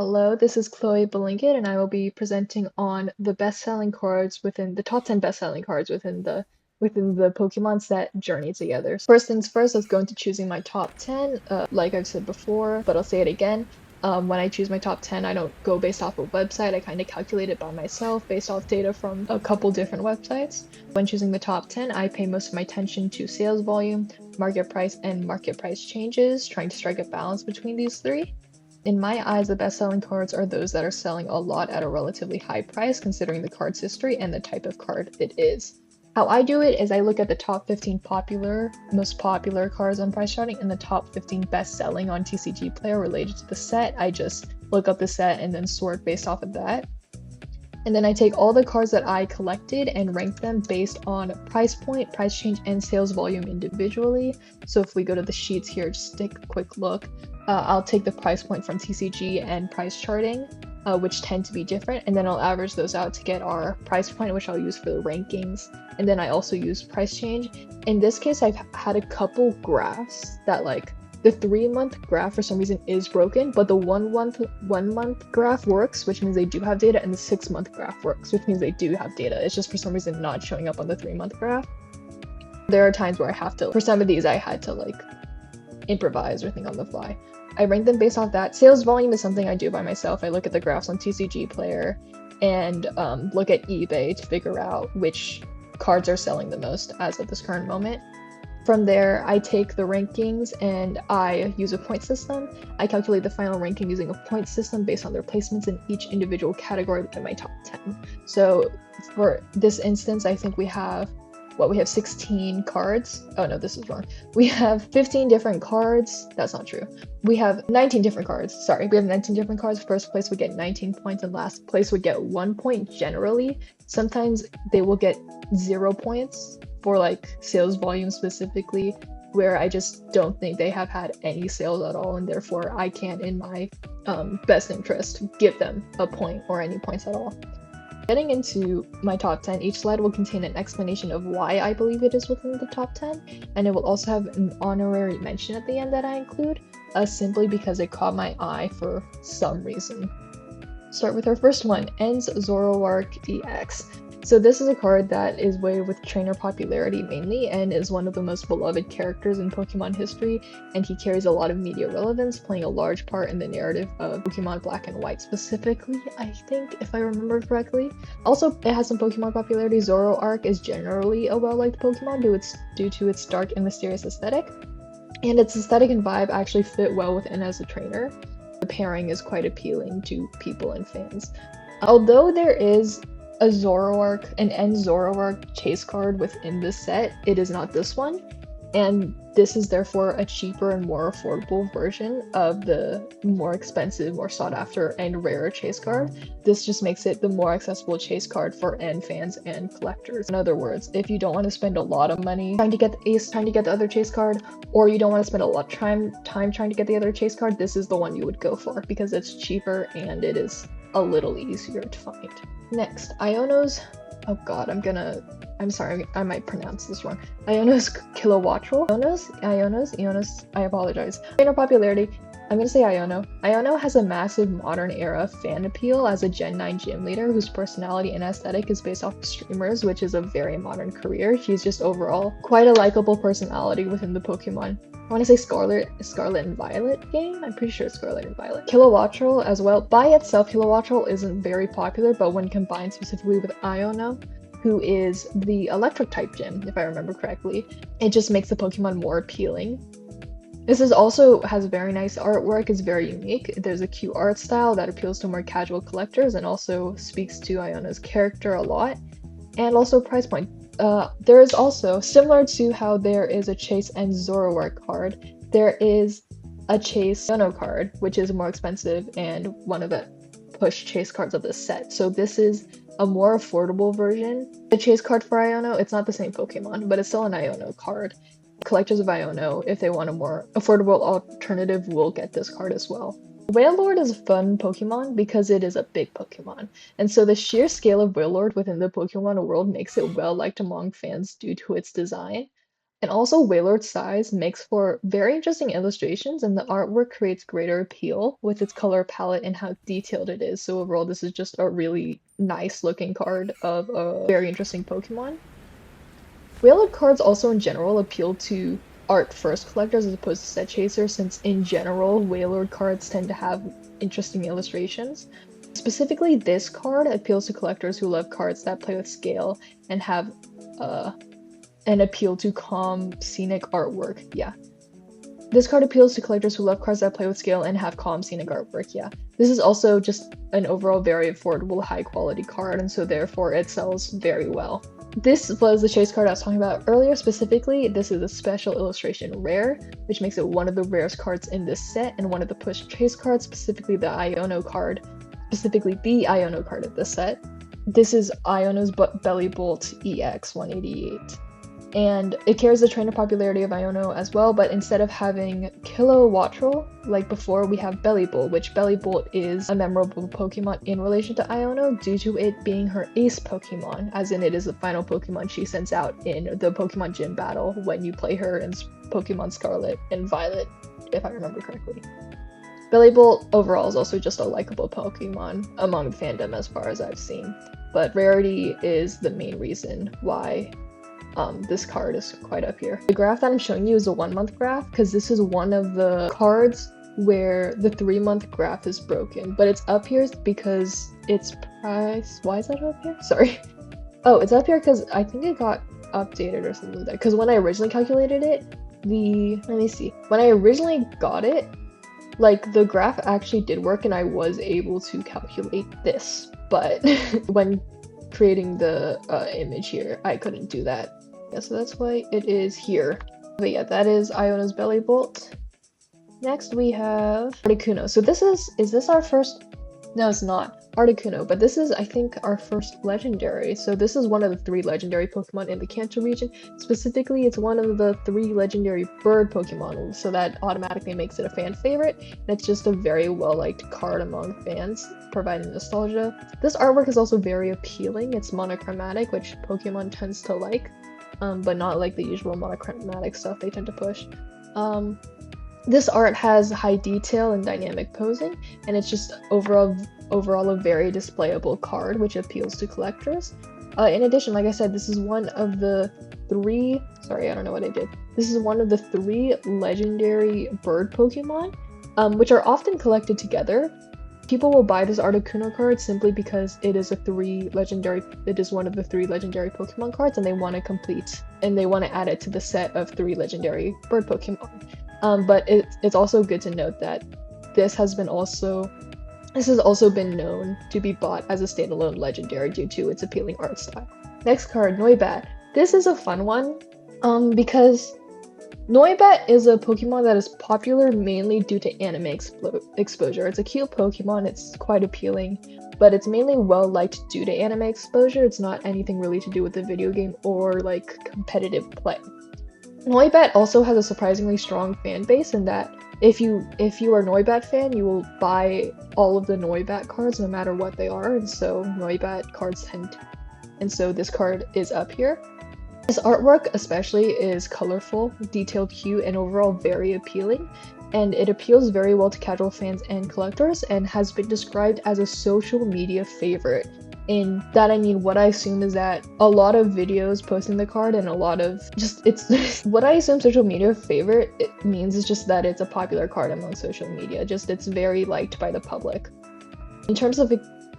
Hello, this is Chloe Belinkit, and I will be presenting on the best-selling cards within the top 10 best-selling cards within the Pokemon set Journey Together. First things first, let's go into choosing my top 10. Like I've said before, but I'll say it again. When I choose my top 10, I don't go based off a website. I kind of calculate it by myself based off data from a couple different websites. When choosing the top 10, I pay most of my attention to sales volume, market price, and market price changes, trying to strike a balance between these three. In my eyes, the best-selling cards are those that are selling a lot at a relatively high price considering the card's history and the type of card it is. How I do it is I look at the top 15 most popular cards on price charting and the top 15 best-selling on TCG Player related to the set. I just look up the set and then sort based off of that. And then I take all the cards that I collected and rank them based on price point, price change, and sales volume individually. So if we go to the sheets here, just take a quick look. I'll take the price point from TCG and price charting, which tend to be different, and then I'll average those out to get our price point, which I'll use for the rankings. And then I also use price change. In this case, I've had a couple graphs that the 3-month graph for some reason is broken, but the 1-month graph works, which means they do have data, and the 6-month graph works, which means they do have data. It's just for some reason not showing up on the 3-month graph. There are times where I have to, for some of these, I had to improvise or think on the fly. I rank them based off that. Sales volume is something I do by myself. I look at the graphs on TCG Player and look at eBay to figure out which cards are selling the most as of this current moment. From there, I take the rankings and I use a point system. I calculate the final ranking using a point system based on their placements in each individual category within my top 10. So for this instance, I think we have 16 cards. Oh no, this is wrong. We have 15 different cards. That's not true. We have 19 different cards. Sorry, we have 19 different cards. First place would get 19 points and last place would get 1 point generally. Sometimes they will get 0 points for sales volume specifically, where I just don't think they have had any sales at all, and therefore I can't, in my best interest, give them a point or any points at all. Getting into my top 10, each slide will contain an explanation of why I believe it is within the top 10, and it will also have an honorary mention at the end that I include, simply because it caught my eye for some reason. Start with our first one, N's Zoroark EX. So this is a card that is weighted with trainer popularity mainly and is one of the most beloved characters in Pokemon history, and he carries a lot of media relevance, playing a large part in the narrative of Pokemon Black and White specifically, I think, if I remember correctly. Also, it has some Pokemon popularity. Zoroark is generally a well-liked Pokemon due to its dark and mysterious aesthetic, and its aesthetic and vibe actually fit well with N as a trainer. The pairing is quite appealing to people and fans. Although there is an N Zoroark chase card within this set, it is not this one, and this is therefore a cheaper and more affordable version of the more expensive, more sought after, and rarer chase card. This just makes it the more accessible chase card for N fans and collectors. In other words, if you don't want to spend a lot of money trying to get the other chase card, or you don't want to spend a lot of time trying to get the other chase card, this is the one you would go for because it's cheaper and it is a little easier to find. Next, Iono's, oh god, I'm sorry, I might pronounce this wrong. Iono's Kilowattrel. Iono's, I apologize. Trainer popularity, I'm gonna say Iono. Iono has a massive modern era fan appeal as a Gen 9 gym leader whose personality and aesthetic is based off of streamers, which is a very modern career. She's just overall quite a likable personality within the Pokemon. I want to say Scarlet and Violet game? I'm pretty sure it's Scarlet and Violet. Kilowattrel as well. By itself, Kilowattrel isn't very popular, but when combined specifically with Iono, who is the electric type gym, if I remember correctly, it just makes the Pokemon more appealing. This also has very nice artwork, it's very unique. There's a cute art style that appeals to more casual collectors and also speaks to Iono's character a lot. And also price point. There is also, similar to how there is a Chase and Zoroark card, there is a Chase Iono card, which is more expensive and one of the push chase cards of this set. So this is a more affordable version. The chase card for Iono, it's not the same Pokemon, but it's still an Iono card. Collectors of Iono, if they want a more affordable alternative, will get this card as well. Wailord is a fun Pokemon because it is a big Pokemon, and so the sheer scale of Wailord within the Pokemon world makes it well liked among fans due to its design. And also, Wailord's size makes for very interesting illustrations, and the artwork creates greater appeal with its color palette and how detailed it is. So overall, this is just a really nice looking card of a very interesting Pokemon. Wailord cards also in general appeal to art first collectors as opposed to set chasers, since in general, Wailord cards tend to have interesting illustrations. Specifically, this card appeals to collectors who love cards that play with scale and have an appeal to calm, scenic artwork. Yeah. This card appeals to collectors who love cards that play with scale and have calm, scenic artwork. Yeah. This is also just an overall very affordable, high quality card, and so therefore it sells very well. This was the chase card I was talking about earlier. Specifically, this is a special illustration rare, which makes it one of the rarest cards in this set and one of the push chase cards, specifically the Iono card of this set. This is Iono's Belly Bolt EX 188. And it carries the trainer popularity of Iono as well, but instead of having Kilowattrel like before, we have Belly Bolt, which Belly Bolt is a memorable Pokemon in relation to Iono due to it being her ace Pokemon, as in it is the final Pokemon she sends out in the Pokemon Gym battle when you play her in Pokemon Scarlet and Violet, if I remember correctly. Belly Bolt overall is also just a likable Pokemon among the fandom as far as I've seen, but rarity is the main reason why this card is quite up here. The graph that I'm showing you is a 1 month graph because this is one of the cards where the 3-month graph is broken, but it's up here because its price. Why is that up here? Sorry. Oh, it's up here because I think it got updated or something like that. Because when I originally calculated it, let me see. When I originally got it, like the graph actually did work and I was able to calculate this, but when creating the image here, I couldn't do that. Yeah, so that's why it is here. But yeah, that is Iono's Belly Bolt. Next we have Articuno. So is this our first? No, it's not. Articuno, but this is, I think, our first legendary. So this is one of the 3 legendary Pokemon in the Kanto region. Specifically, it's one of the 3 legendary bird Pokemon, so that automatically makes it a fan favorite. And it's just a very well-liked card among fans, providing nostalgia. This artwork is also very appealing. It's monochromatic, which Pokemon tends to like, but not like the usual monochromatic stuff they tend to push. This art has high detail and dynamic posing, and it's just overall a very displayable card, which appeals to collectors. In addition, like I said, this is one of the 3. Sorry, I don't know what I did. This is one of the 3 legendary bird Pokemon, which are often collected together. People will buy this Articuno card simply because it is one of the 3 legendary Pokemon cards, and they want to add it to the set of 3 legendary bird Pokemon. But it's also good to note that this has also been known to be bought as a standalone legendary due to its appealing art style. Next card, Noibat. This is a fun one, because Noibat is a Pokemon that is popular mainly due to anime exposure. It's a cute Pokemon, it's quite appealing, but it's mainly well-liked due to anime exposure. It's not anything really to do with the video game or like competitive play. Noibat also has a surprisingly strong fan base in that if you are a Noibat fan, you will buy all of the Noibat cards no matter what they are, and so Noibat cards and so this card is up here. This artwork especially is colorful, detailed, cute, and overall very appealing, and it appeals very well to casual fans and collectors and has been described as a social media favorite. In that I mean what I assume is that a lot of videos posting the card and a lot of it's what I assume social media favorite it means is just that it's a popular card among social media, just it's very liked by the public. In terms of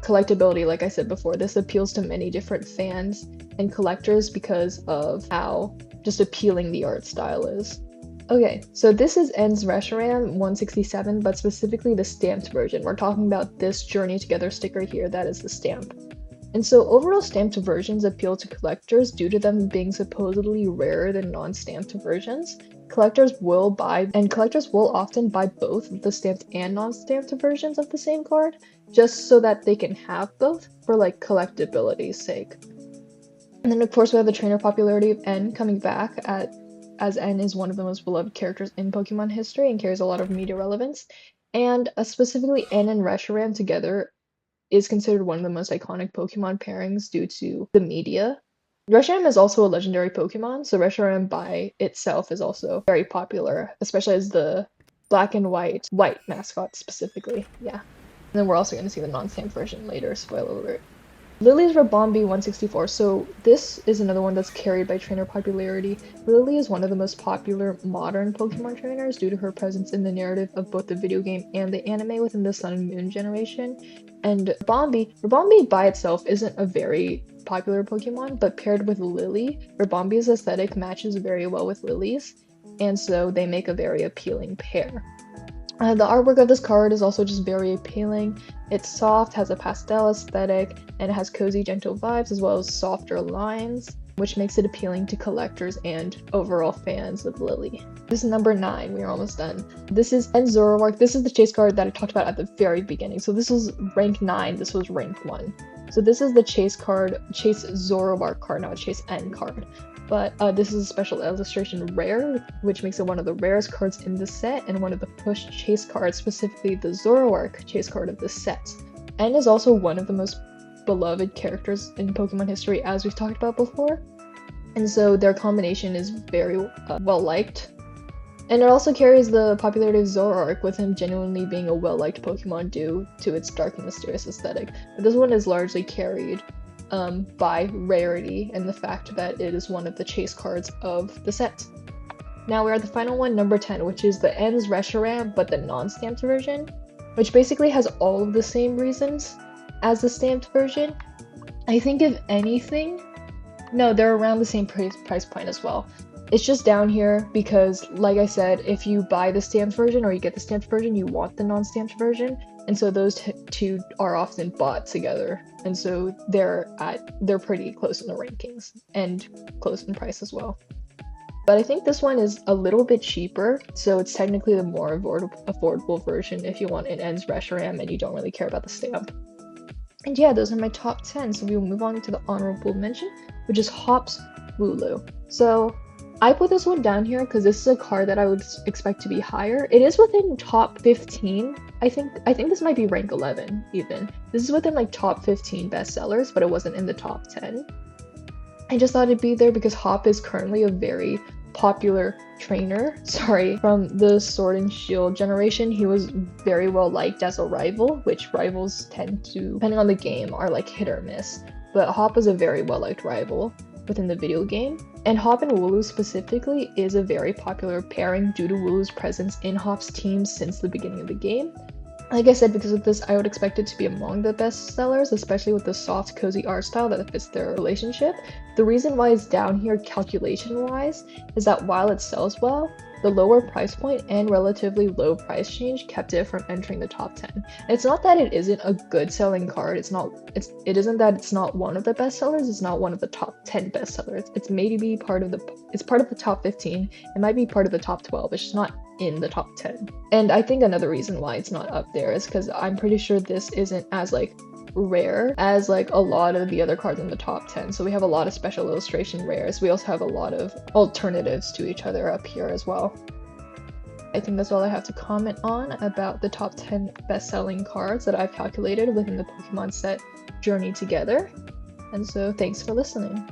collectability, like I said before, this appeals to many different fans and collectors because of how just appealing the art style is. Okay, so this is N's Reshiram 167, but specifically the stamped version. We're talking about this Journey Together sticker here, that is the stamp. And so overall stamped versions appeal to collectors due to them being supposedly rarer than non-stamped versions. Collectors will often buy both the stamped and non-stamped versions of the same card, just so that they can have both for like collectability's sake. And then of course we have the trainer popularity of N coming back as N is one of the most beloved characters in Pokemon history and carries a lot of media relevance. And specifically N and Reshiram together is considered one of the most iconic Pokemon pairings due to the media. Reshiram is also a legendary Pokemon, so Reshiram by itself is also very popular, especially as the black and white mascot specifically. Yeah. And then we're also going to see the non-stamped version later, spoiler alert. Lillie's Rabombi 164. So this is another one that's carried by trainer popularity. Lillie is one of the most popular modern Pokemon trainers due to her presence in the narrative of both the video game and the anime within the Sun and Moon generation. And Rabombi by itself isn't a very popular Pokemon, but paired with Lillie, Rabombi's aesthetic matches very well with Lillie's, and so they make a very appealing pair. The artwork of this card is also just very appealing. It's soft, has a pastel aesthetic, and it has cozy, gentle vibes as well as softer lines, which makes it appealing to collectors and overall fans of Lillie. This is number 9, we are almost done. This is N Zoroark. This is the chase card that I talked about at the very beginning. So this was rank 9, this was rank 1. So this is the chase Zoroark card, not a chase N card. But this is a special illustration rare, which makes it one of the rarest cards in the set and one of the push chase cards, specifically the Zoroark chase card of the set. N is also one of the most beloved characters in Pokemon history, as we've talked about before, and so their combination is very well liked. And it also carries the popularity of Zoroark, with him genuinely being a well-liked Pokemon due to its dark and mysterious aesthetic. But this one is largely carried by rarity and the fact that it is one of the chase cards of the set. Now we're at the final one, number 10, which is the N's Reshiram, but the non-stamped version, which basically has all of the same reasons as the stamped version. I think if anything, no, they're around the same price point as well. It's just down here because, like I said, if you buy the stamped version or you get the stamped version, you want the non-stamped version, and so those two are often bought together, and so they're pretty close in the rankings and close in price as well. But I think this one is a little bit cheaper, so it's technically the more affordable version if you want an N's Reshiram and you don't really care about the stamp. And yeah, those are my top 10, so we will move on to the honorable mention, which is Hop's Wooloo. So I put this one down here because this is a card that I would expect to be higher. It is within top 15. I think this might be rank 11 even. This is within like top 15 bestsellers, but it wasn't in the top 10. I just thought it'd be there because Hop is currently a very popular trainer. From the Sword and Shield generation, he was very well liked as a rival, which rivals tend to, depending on the game, are like hit or miss. But Hop is a very well liked rival within the video game. And Hop and Wooloo specifically is a very popular pairing due to Wooloo's presence in Hop's team since the beginning of the game. Like I said, because of this, I would expect it to be among the best sellers, especially with the soft, cozy art style that fits their relationship. The reason why it's down here calculation-wise is that while it sells well, the lower price point and relatively low price change kept it from entering the top 10. And it's not that it isn't a good selling card, it isn't that it's not one of the best sellers, it's not one of the top 10 best sellers. It's maybe part of the top 15, it might be part of the top 12, it's just not in the top 10. And I think another reason why it's not up there is because I'm pretty sure this isn't as like rare as like a lot of the other cards in the top 10. So we have a lot of special illustration rares. We also have a lot of alternatives to each other up here as well. I think that's all I have to comment on about the top 10 best-selling cards that I've calculated within the Pokemon set Journey Together. And so thanks for listening.